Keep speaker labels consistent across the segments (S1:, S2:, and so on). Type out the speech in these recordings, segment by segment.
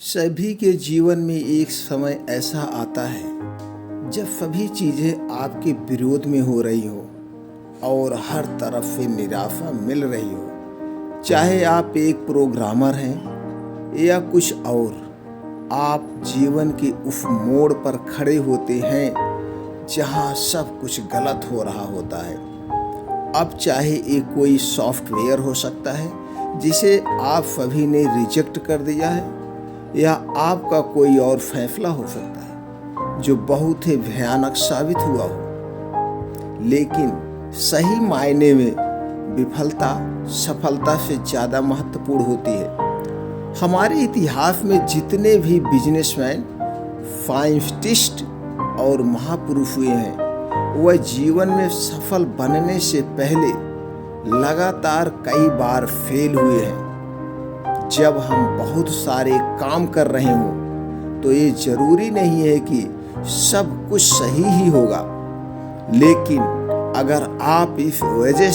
S1: सभी के जीवन में एक समय ऐसा आता है जब सभी चीज़ें आपके विरोध में हो रही हो और हर तरफ से निराशा मिल रही हो। चाहे आप एक प्रोग्रामर हैं या कुछ और, आप जीवन के उस मोड़ पर खड़े होते हैं जहां सब कुछ गलत हो रहा होता है। अब चाहे एक कोई सॉफ्टवेयर हो सकता है जिसे आप सभी ने रिजेक्ट कर दिया है, या आपका कोई और फैसला हो सकता है जो बहुत ही भयानक साबित हुआ हो। लेकिन सही मायने में विफलता सफलता से ज़्यादा महत्वपूर्ण होती है। हमारे इतिहास में जितने भी बिजनेसमैन, साइंटिस्ट और महापुरुष हुए हैं, वह जीवन में सफल बनने से पहले लगातार कई बार फेल हुए हैं। जब हम बहुत सारे काम कर रहे हों तो ये जरूरी नहीं है कि सब कुछ सही ही होगा, लेकिन अगर आप इस वजह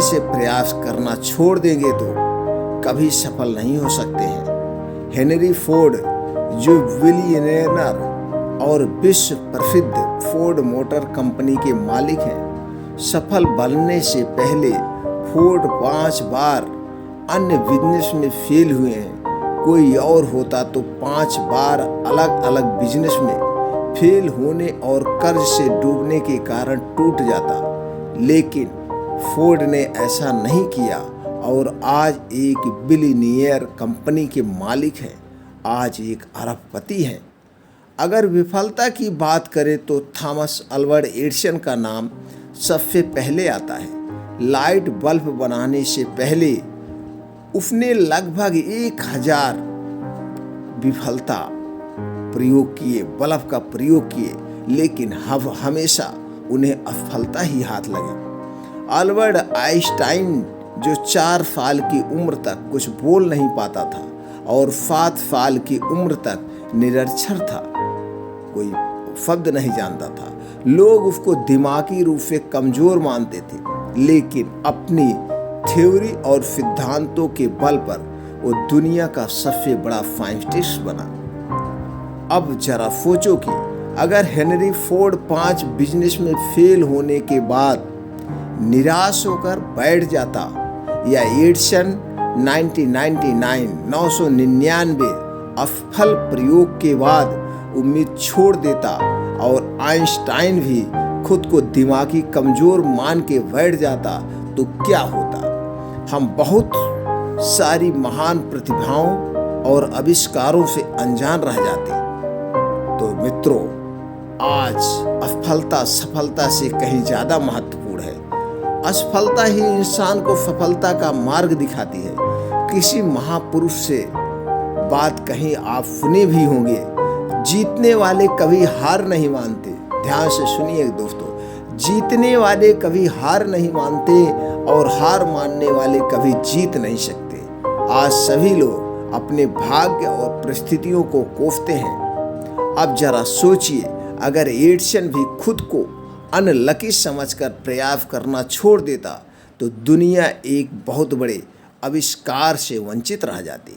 S1: से प्रयास करना छोड़ देंगे तो कभी सफल नहीं हो सकते हैं। हेनरी फोर्ड, जो बिलियनेयर और विश्व प्रसिद्ध फोर्ड मोटर कंपनी के मालिक हैं, सफल बनने से पहले फोर्ड 5 बार अन्य बिजनेस में फेल हुए हैं। कोई और होता तो 5 बार अलग अलग बिजनेस में फेल होने और कर्ज से डूबने के कारण टूट जाता, लेकिन फोर्ड ने ऐसा नहीं किया और आज एक बिलियनियर कंपनी के मालिक हैं, आज एक अरबपति हैं। अगर विफलता की बात करें तो थॉमस अल्वा एडिसन का नाम सबसे पहले आता है। लाइट बल्ब बनाने से पहले उसने लगभग 1000 विफलता प्रयोग किए, बल्ब का प्रयोग किए, लेकिन हमेशा उन्हें असफलता ही हाथ लगी। अल्बर्ट आइंस्टाइन, जो 4 साल की उम्र तक कुछ बोल नहीं पाता था और 7 साल की उम्र तक निरक्षर था, कोई शब्द नहीं जानता था, लोग उसको दिमागी रूप से कमजोर मानते थे, लेकिन अपनी थ्योरी और सिद्धांतों के बल पर वो दुनिया का सबसे बड़ा साइंटिस्ट बना। अब जरा सोचो कि अगर हेनरी फोर्ड 5 बिजनेस में फेल होने के बाद निराश होकर बैठ जाता, या एडिसन 999 असफल प्रयोग के बाद उम्मीद छोड़ देता, और आइंस्टाइन भी खुद को दिमागी कमजोर मान के बैठ जाता, तो क्या होता? हम बहुत सारी महान प्रतिभाओं और आविष्कारों से अनजान रह जाते। तो मित्रों, आज असफलता सफलता से कहीं ज्यादा महत्वपूर्ण है। असफलता ही इंसान को सफलता का मार्ग दिखाती है। किसी महापुरुष से बात कहीं आप सुने भी होंगे, जीतने वाले कभी हार नहीं मानते। ध्यान से सुनिए दोस्तों, जीतने वाले कभी हार नहीं मानते और हार मानने वाले कभी जीत नहीं सकते। आज सभी लोग अपने भाग्य और परिस्थितियों को कोसते हैं। अब जरा सोचिए, अगर एडिसन भी खुद को अनलकी समझकर प्रयास करना छोड़ देता तो दुनिया एक बहुत बड़े आविष्कार से वंचित रह जाती।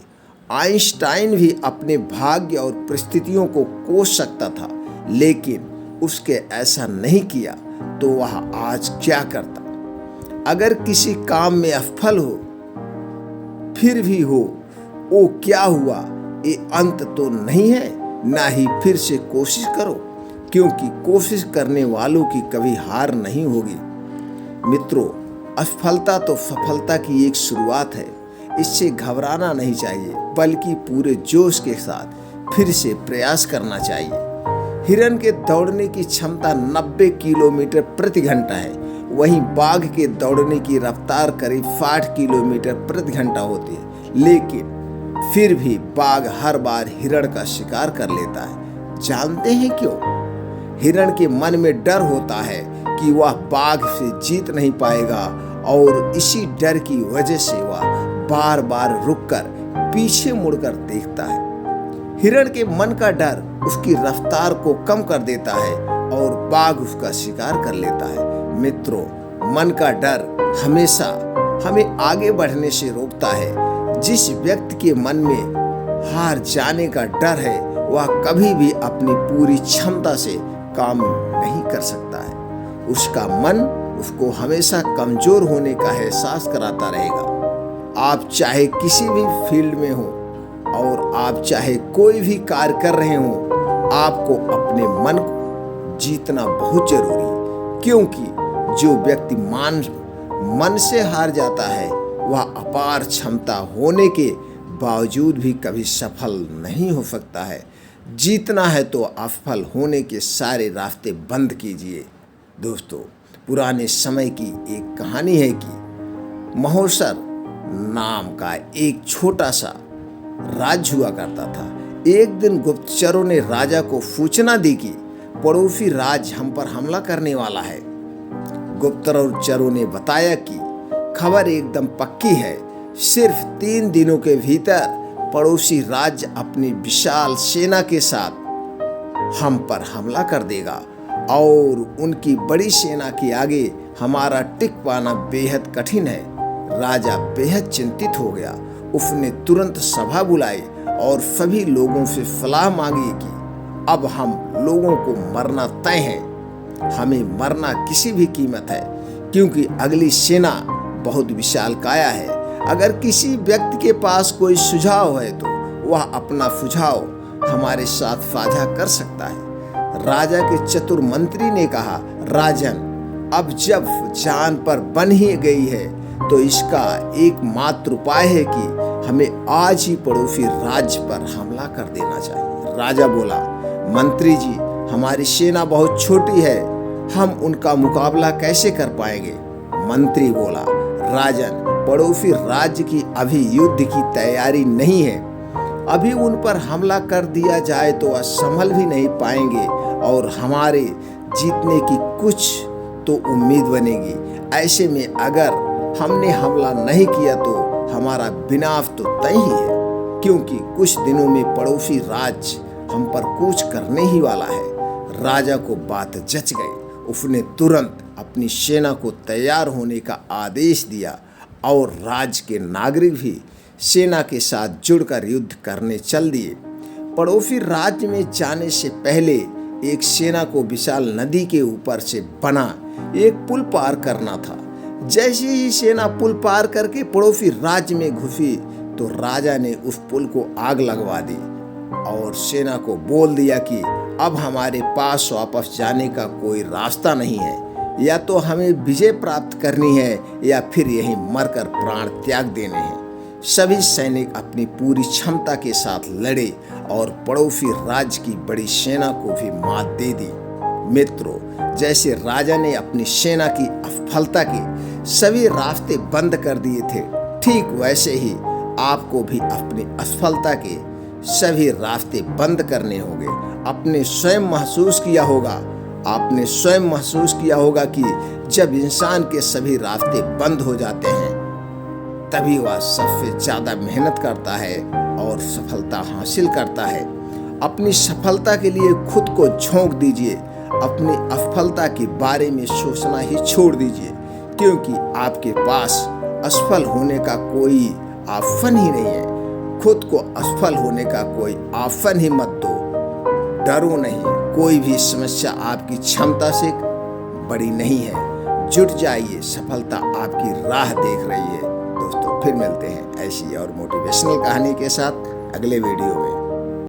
S1: आइंस्टाइन भी अपने भाग्य और परिस्थितियों को कोस सकता था, लेकिन उसके ऐसा नहीं किया तो वह आज क्या करता? अगर किसी काम में असफल हो, फिर भी हो, वो क्या हुआ, ये अंत तो नहीं है। ना ही फिर से कोशिश करो, क्योंकि कोशिश करने वालों की कभी हार नहीं होगी। मित्रों, असफलता तो सफलता की एक शुरुआत है। इससे घबराना नहीं चाहिए, बल्कि पूरे जोश के साथ फिर से प्रयास करना चाहिए। हिरन के दौड़ने की क्षमता 90 किलोमीटर प्रति घंटा है, वहीं बाघ के दौड़ने की रफ्तार करीब 60 किलोमीटर प्रति घंटा होती है, लेकिन फिर भी बाघ हर बार हिरण का शिकार कर लेता है। जानते हैं क्यों? हिरण के मन में डर होता है कि वह बाघ से जीत नहीं पाएगा, और इसी डर की वजह से वह बार बार रुककर पीछे मुड़कर देखता है। हिरण के मन का डर उसकी रफ्तार को कम कर देता है और बाघ उसका शिकार कर लेता है। मित्रों, मन का डर हमेशा हमें आगे बढ़ने से रोकता है। जिस व्यक्ति के मन में हार जाने का डर है वह कभी भी अपनी पूरी क्षमता से काम नहीं कर सकता है। उसका मन उसको हमेशा कमजोर होने का एहसास कराता रहेगा। आप चाहे किसी भी फील्ड में हो और आप चाहे कोई भी कार्य कर रहे हो, आपको अपने मन को जीतना बहुत जरूरी है, क्योंकि जो व्यक्ति मन से हार जाता है वह अपार क्षमता होने के बावजूद भी कभी सफल नहीं हो सकता है। जीतना है तो असफल होने के सारे रास्ते बंद कीजिए। दोस्तों, पुराने समय की एक कहानी है कि महोसर नाम का एक छोटा सा राज्य हुआ करता था। एक दिन गुप्तचरों ने राजा को सूचना दी कि पड़ोसी राज्य हम पर हमला करने वाला है। गुप्तचरों ने बताया कि खबर एकदम पक्की है, सिर्फ 3 दिनों के भीतर पड़ोसी राज्य अपनी विशाल सेना के साथ हम पर हमला कर देगा और उनकी बड़ी सेना के आगे हमारा टिक पाना बेहद कठिन है। राजा बेहद चिंतित हो गया। उसने तुरंत सभा बुलाई और सभी लोगों से सलाह मांगी कि अब हम लोगों को मरना तय है। हमें मरना किसी भी कीमत है, क्योंकि अगली सेना बहुत विशालकाय है। अगर किसी व्यक्ति के पास कोई सुझाव है तो वह अपना सुझाव हमारे साथ साझा कर सकता है। राजा के चतुर मंत्री ने कहा, राजन, अब जब जान पर बन ही गई है तो इसका एकमात्र उपाय है कि हमें आज ही पड़ोसी राज्य पर हमला कर देना चाहिए। राजा बोला, मंत्री जी, हमारी सेना बहुत छोटी है, हम उनका मुकाबला कैसे कर पाएंगे? मंत्री बोला, राजन, पड़ोसी राज्य की अभी युद्ध की तैयारी नहीं है। अभी उन पर हमला कर दिया जाए तो वह संभल भी नहीं पाएंगे और हमारे जीतने की कुछ तो उम्मीद बनेगी। ऐसे में अगर हमने हमला नहीं किया तो हमारा विनाश तो तय ही है, क्योंकि कुछ दिनों में पड़ोसी राज्य हम पर कूच करने ही वाला है। राजा को बात जच गई। उसने तुरंत अपनी सेना को तैयार होने का आदेश दिया और राज्य के नागरिक भी सेना के साथ जुड़कर युद्ध करने चल दिए। पड़ोसी राज्य में जाने से पहले एक सेना को विशाल नदी के ऊपर से बना एक पुल पार करना था। जैसे ही सेना पुल पार करके पड़ोसी राज्य में घुसी तो राजा ने उस पुल को आग लगवा दी और सेना को बोल दिया कि अब हमारे पास वापस जाने का कोई रास्ता नहीं है, या तो हमें विजय प्राप्त करनी है या फिर यहीं मरकर प्राण त्याग देने हैं। सभी सैनिक अपनी पूरी क्षमता के साथ लड़े और पड़ोसी राज्य की बड़ी सेना को भी मात दे दी। मित्रों, जैसे राजा ने अपनी सेना की असफलता के सभी रास्ते बंद कर दिए थे, ठीक वैसे ही आपको भी अपनी असफलता के सभी रास्ते बंद करने होंगे। आपने स्वयं महसूस किया होगा कि जब इंसान के सभी रास्ते बंद हो जाते हैं तभी वह सबसे ज्यादा मेहनत करता है और सफलता हासिल करता है। अपनी सफलता के लिए खुद को झोंक दीजिए। अपनी असफलता के बारे में सोचना ही छोड़ दीजिए, क्योंकि आपके पास असफल होने का कोई ऑप्शन ही नहीं है। खुद को असफल होने का कोई ऑप्शन ही मत दो। डरो नहीं, कोई भी समस्या आपकी क्षमता से बड़ी नहीं है। जुट जाइए, सफलता आपकी राह देख रही है। दोस्तों, फिर मिलते हैं ऐसी और मोटिवेशनल कहानी के साथ अगले वीडियो में।